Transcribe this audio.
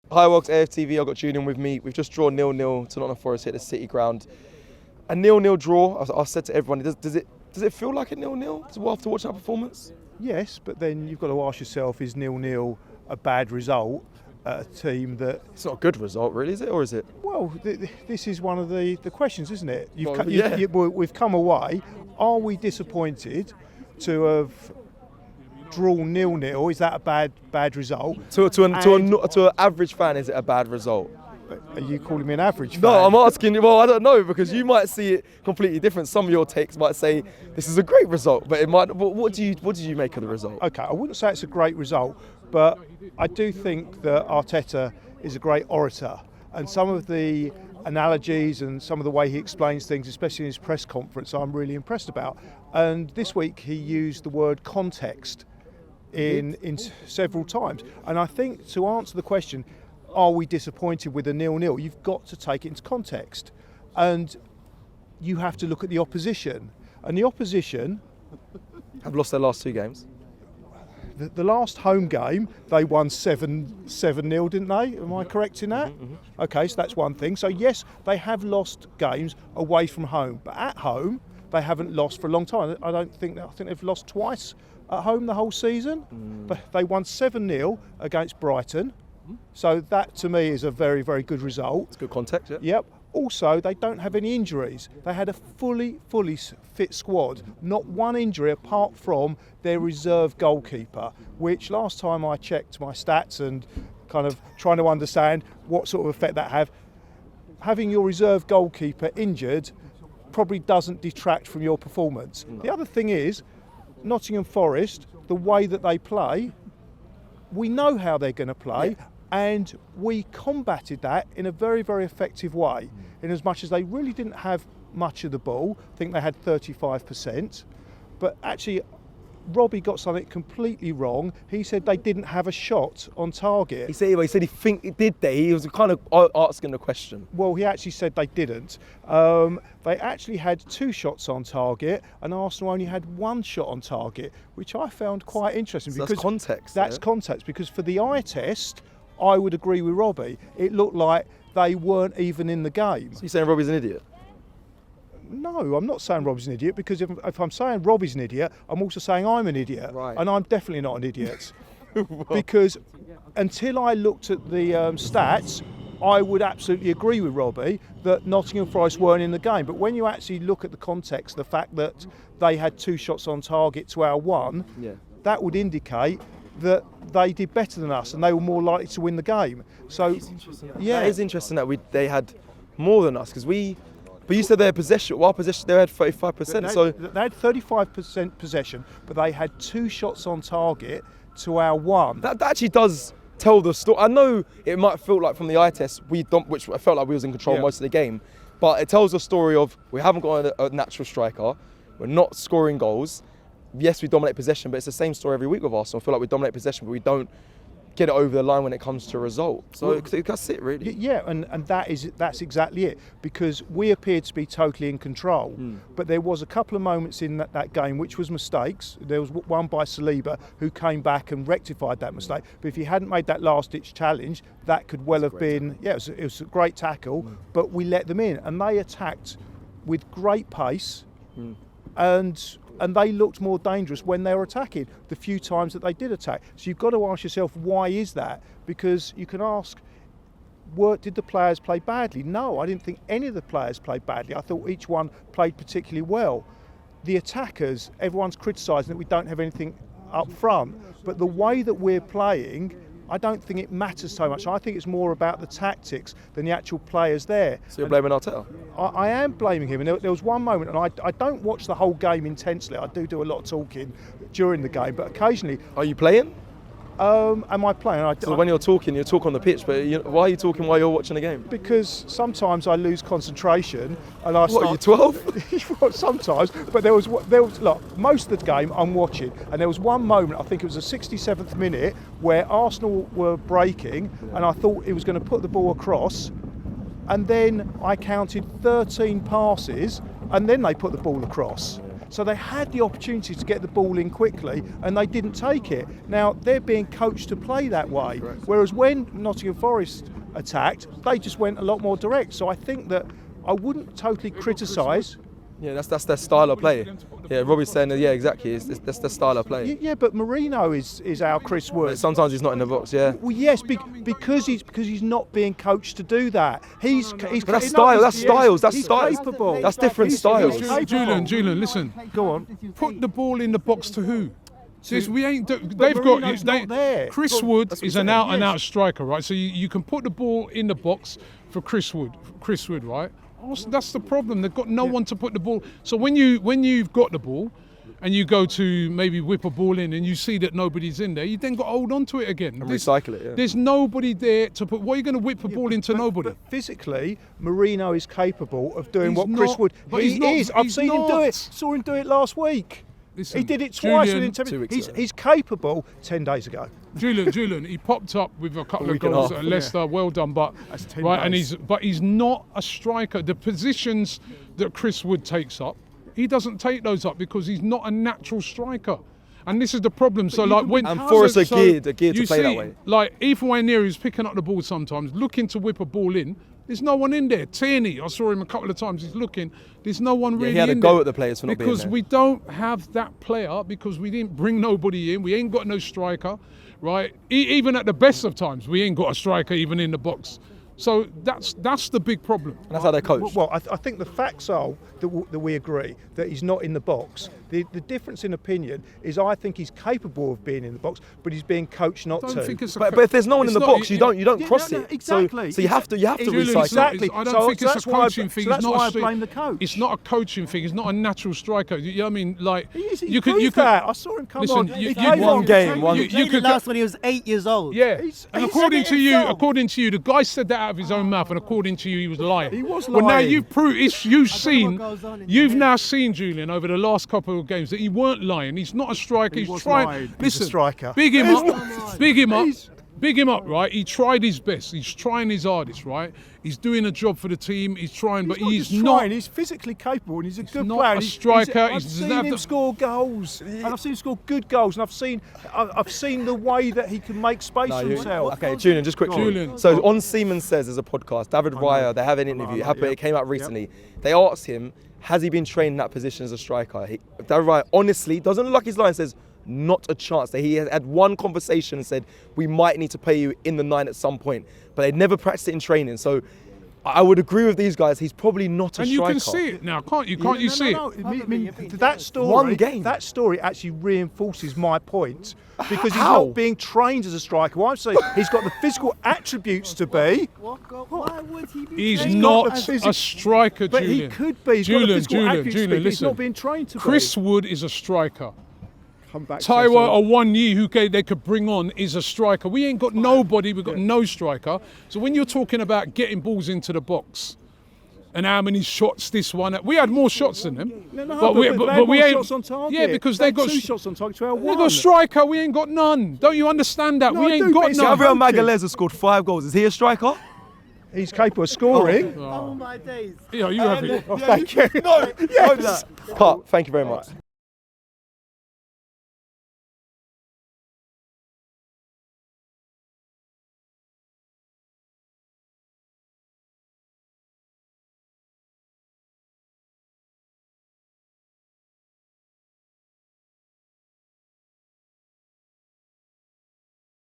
Hi, welcome to AFTV. I've got Julian with me. We've just drawn 0-0 to Nottingham Forest here at the City Ground. A 0-0 draw, I've said to everyone, does it feel like a 0-0 after watching that performance? Yes, but then you've got to ask yourself, is 0-0 a bad result at a team that... It's not a good result, really, is it? Or is it? Well, this is one of the questions, isn't it? Well, We've come away. Are we disappointed to have drawn 0-0? Is that a bad result? To an average fan, is it a bad result? Are you calling me an average fan? No, I'm asking you. Well, I don't know, because you might see it completely different. Some of your takes might say this is a great result, but it might. What did you make of the result? Okay, I wouldn't say it's a great result, but I do think that Arteta is a great orator, and some of the analogies and some of the way he explains things, especially in his press conference, I'm really impressed about. And this week he used the word context in several times, and I think to answer the question, are we disappointed with a 0-0? You've got to take it into context, and you have to look at the opposition. And the opposition have lost their last two games. The last home game they won 7-0, didn't they? Am I correct in that? Mm-hmm. Okay, so that's one thing. So yes, they have lost games away from home, but at home they haven't lost for a long time. I think they've lost twice at home the whole season. But they won 7-0 against Brighton. So that to me is a very, very good result. It's good context, yeah. Yep. Also, they don't have any injuries. They had a fully fit squad. Not one injury apart from their reserve goalkeeper, which last time I checked my stats and kind of trying to understand what sort of effect that have. Having your reserve goalkeeper injured probably doesn't detract from your performance. No. The other thing is, Nottingham Forest, the way that they play, we know how they're going to play. Yeah. And we combated that in a very, very effective way, in as much as they really didn't have much of the ball. I think they had 35%. But actually, Robbie got something completely wrong. He said they didn't have a shot on target. He said he did they? He was kind of asking the question. Well, he actually said they didn't. They actually had 2 shots on target, and Arsenal only had 1 shot on target, which I found quite interesting. So because that's context. That's context, because for the eye test, I would agree with Robbie. It looked like they weren't even in the game. So you're saying Robbie's an idiot? No, I'm not saying Robbie's an idiot, because if I'm saying Robbie's an idiot, I'm also saying I'm an idiot. Right. And I'm definitely not an idiot. Because until I looked at the stats, I would absolutely agree with Robbie that Nottingham Forest weren't in the game. But when you actually look at the context, the fact that they had 2 shots on target to our 1, that would indicate that they did better than us and they were more likely to win the game. So, yeah, it is interesting that they had more than us, because but you said their possession. Well, our possession, they had 35%. So they had 35% possession, but they had 2 shots on target to our 1. That actually does tell the story. I know it might feel like from the eye test which I felt like we was in control most of the game, but it tells the story of we haven't got a natural striker, we're not scoring goals. Yes, we dominate possession, but it's the same story every week with Arsenal. I feel like we dominate possession, but we don't get it over the line when it comes to a result. So that's it, really. Yeah, and that's exactly it, because we appeared to be totally in control. But there was a couple of moments in that game which was mistakes. There was one by Saliba who came back and rectified that mistake. But if he hadn't made that last-ditch challenge, that could well have been... Yeah, it was a great tackle, but we let them in. And they attacked with great pace, and they looked more dangerous when they were attacking, the few times that they did attack. So you've got to ask yourself, why is that? Because you can ask, did the players play badly? No, I didn't think any of the players played badly. I thought each one played particularly well. The attackers, everyone's criticising that we don't have anything up front, but the way that we're playing, I don't think it matters so much. I think it's more about the tactics than the actual players there. So you're blaming Arteta? I am blaming him. And there was one moment, and I don't watch the whole game intensely. I do a lot of talking during the game, but occasionally... Are you playing? Am I playing? So when you're talking, you talk on the pitch, but why are you talking while you're watching the game? Because sometimes I lose concentration and I start... What, are you 12? Well, sometimes, but there was look, most of the game I'm watching, and there was one moment, I think it was the 67th minute, where Arsenal were breaking, and I thought it was going to put the ball across, and then I counted 13 passes, and then they put the ball across. So they had the opportunity to get the ball in quickly and they didn't take it. Now, they're being coached to play that way. Correct. Whereas when Nottingham Forest attacked, they just went a lot more direct. So I think that I wouldn't totally criticise. Yeah, that's their style of play. Yeah, Robbie's saying that, yeah, exactly. That's their style of play. Yeah, but Marino is our Chris Wood. But sometimes he's not in the box, yeah. Well, yes, because he's not being coached to do that. He's But that's style. That's styles. That's he's styles. capable. That's different styles. Julian, listen. Go on. Put the ball in the box to who? We ain't. They've Marino's got. not there. Chris Wood That's what is I'm an saying, out-and-out striker, right? So you can put the ball in the box for Chris Wood, right? That's the problem. They've got no one to put the ball. So when you've got the ball, and you go to maybe whip a ball in, and you see that nobody's in there, you then got to hold on to it again. And recycle it. Yeah. There's nobody there to put. What are you going to whip a ball into nobody? But physically, Marino is capable of doing He's what Chris not, Wood. but He he's not- is. I've he's seen him do not. it. Saw him do it last week. Listen, He did it twice Julian, within 10 2 minutes. weeks ago. He's capable 10 days ago. Julian, he popped up with a couple of week and a goals half, at Leicester. Well done, but That's 10 right, and days. he's not a striker. The positions that Chris Wood takes up, he doesn't take those up because he's not a natural striker. And this is the problem. So like when And Forest are geared to you play that see, way. Like even when Neary's picking up the ball sometimes, looking to whip a ball in. There's no one in there. Tierney, I saw him a couple of times. He's looking. There's no one really he had a in go there. at the players for not being because there. we don't have that player because we didn't bring nobody in. We ain't got no striker, right? Even at the best of times, we ain't got a striker even in the box. So that's the big problem. And that's how they're coached. Well, I think the facts are that we agree that he's not in the box. The difference in opinion is I think he's capable of being in the box, but he's being coached not I don't to. think it's a But if there's no one in it's the not- box, you don't cross no, it. exactly. So you have to Julian, recycle. Exactly. I don't So think it's that's a why I- coaching thing. so that's it's not why a I stri- blame the coach. It's not a coaching thing. It's not a natural striker. You know what I mean? Like He proved that. I saw him come listen, on. you- He you- came one on. game, one- you Played could it last when he was 8 years old. Yeah, He's- and he according said to it you, himself. the guy said that out of his own mouth, and according to you, he was lying. He was Well, now lying. you've proved. what goes on in You've your now seen Julian over the last couple of games that he weren't lying. He's not a striker. He He's was trying. lying. He's a Listen, striker. big him He's up. not. Big him up. He's- Big him up, right? He tried his best. He's trying his hardest, right? He's doing a job for the team. He's trying, but he's just not. trying. He's physically capable and he's a good not player. a He's- striker. I've He's seen have him the- score goals, and I've seen him score good goals, and I've seen the way that he can make space for himself. Okay, Julian, just quickly. Julian. So on Seaman Says, there's a podcast, David Raya, they have an interview, it came out recently. They asked him, has he been trained in that position as a striker? David Raya honestly doesn't look like he's lying, says, not a chance. That he had one conversation and said, we might need to pay you in the 9 at some point. But they'd never practiced it in training. So I would agree with these guys, he's probably not a And striker. you can see it now, can't you? Can't you see it? I mean, that story, One game. that story actually reinforces my point because he's How? not being trained as a striker. What I'm saying, he's got the physical attributes to be, Why would he be? He's He's not got the a physic- striker, but Julian. he could be. He's got the physical attributes to be. He's listen. not being trained to Chris be. Wood is a striker. Come back. Taiwo Awoniyi, who they could bring on, is a striker. We ain't got nobody. We've got no striker. So when you're talking about getting balls into the box and how many shots this one, we had more shots than them. No, but they had we more ain't. shots on target. Yeah, because they they had got 2 shots on target to our They one. got a striker. We ain't got none. Don't you understand that? No, we I ain't do, but got it's none. Gabriel Coaching. Magalhaes has scored 5 goals. Is he a striker? He's capable of scoring. Oh my days. Yeah, you have it. Thank you. No. Yes. Pat, thank you very much.